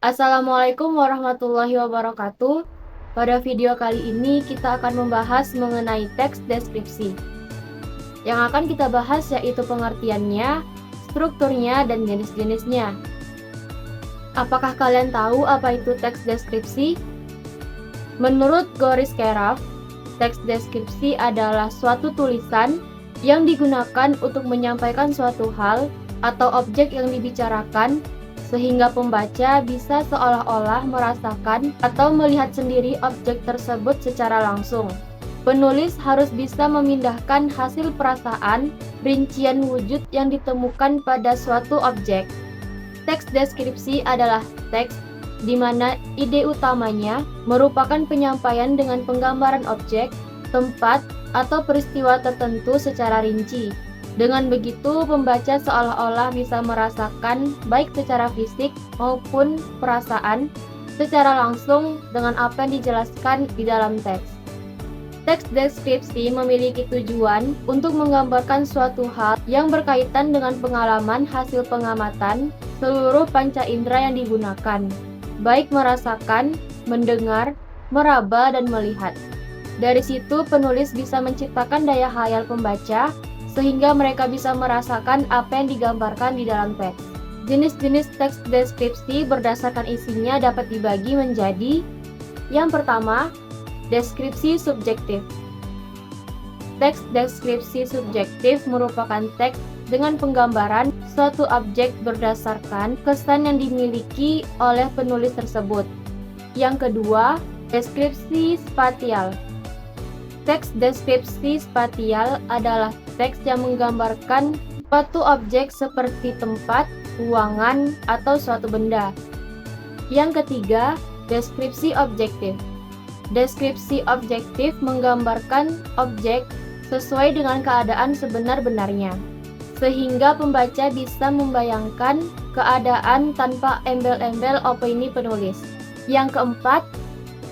Assalamualaikum warahmatullahi wabarakatuh. Pada video kali ini kita akan membahas mengenai teks deskripsi. Yang akan kita bahas yaitu pengertiannya, strukturnya, dan jenis-jenisnya. Apakah kalian tahu apa itu teks deskripsi? Menurut Goris Keraf, teks deskripsi adalah suatu tulisan yang digunakan untuk menyampaikan suatu hal atau objek yang dibicarakan sehingga pembaca bisa seolah-olah merasakan atau melihat sendiri objek tersebut secara langsung. Penulis harus bisa memindahkan hasil perasaan, rincian wujud yang ditemukan pada suatu objek. Teks deskripsi adalah teks di mana ide utamanya merupakan penyampaian dengan penggambaran objek, tempat, atau peristiwa tertentu secara rinci. Dengan begitu, pembaca seolah-olah bisa merasakan baik secara fisik maupun perasaan secara langsung dengan apa yang dijelaskan di dalam teks. Teks deskripsi memiliki tujuan untuk menggambarkan suatu hal yang berkaitan dengan pengalaman hasil pengamatan seluruh panca indera yang digunakan, baik merasakan, mendengar, meraba, dan melihat. Dari situ, penulis bisa menciptakan daya khayal pembaca sehingga mereka bisa merasakan apa yang digambarkan di dalam teks. Jenis-jenis teks deskripsi berdasarkan isinya dapat dibagi menjadi: yang pertama, deskripsi subjektif. Teks deskripsi subjektif merupakan teks dengan penggambaran suatu objek berdasarkan kesan yang dimiliki oleh penulis tersebut. Yang kedua, deskripsi spasial. Teks deskripsi spasial adalah teks yang menggambarkan suatu objek seperti tempat, ruangan, atau suatu benda. Yang ketiga, deskripsi objektif. Deskripsi objektif menggambarkan objek sesuai dengan keadaan sebenar-benarnya, sehingga pembaca bisa membayangkan keadaan tanpa embel-embel opini penulis. Yang keempat,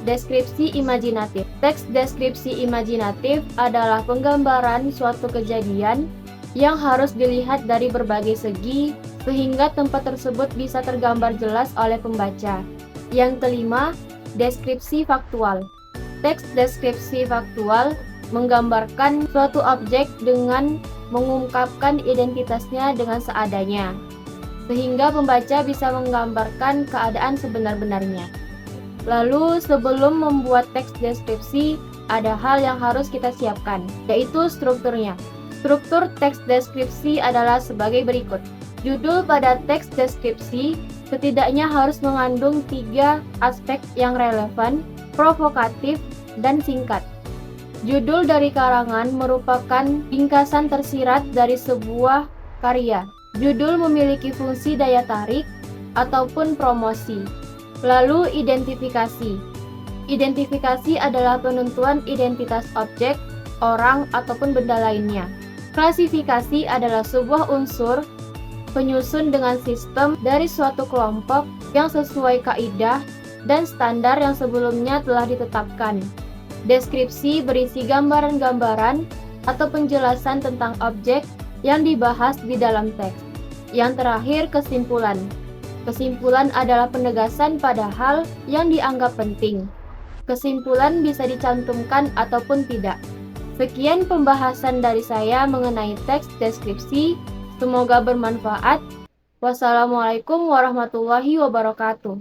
deskripsi imajinatif. Teks deskripsi imajinatif adalah penggambaran suatu kejadian yang harus dilihat dari berbagai segi sehingga tempat tersebut bisa tergambar jelas oleh pembaca. Yang kelima, deskripsi faktual. Teks deskripsi faktual menggambarkan suatu objek dengan mengungkapkan identitasnya dengan seadanya, sehingga pembaca bisa menggambarkan keadaan sebenar-benarnya. Lalu, sebelum membuat teks deskripsi, ada hal yang harus kita siapkan, yaitu strukturnya. Struktur teks deskripsi adalah sebagai berikut. Judul pada teks deskripsi setidaknya harus mengandung 3 aspek yang relevan, provokatif, dan singkat. Judul dari karangan merupakan ringkasan tersirat dari sebuah karya. Judul memiliki fungsi daya tarik ataupun promosi. Lalu, identifikasi. Identifikasi adalah penentuan identitas objek, orang, ataupun benda lainnya. Klasifikasi adalah sebuah unsur penyusun dengan sistem dari suatu kelompok yang sesuai kaidah dan standar yang sebelumnya telah ditetapkan. Deskripsi berisi gambaran-gambaran atau penjelasan tentang objek yang dibahas di dalam teks. Yang terakhir, kesimpulan. Kesimpulan adalah penegasan pada hal yang dianggap penting. Kesimpulan bisa dicantumkan ataupun tidak. Sekian pembahasan dari saya mengenai teks deskripsi. Semoga bermanfaat. Wassalamualaikum warahmatullahi wabarakatuh.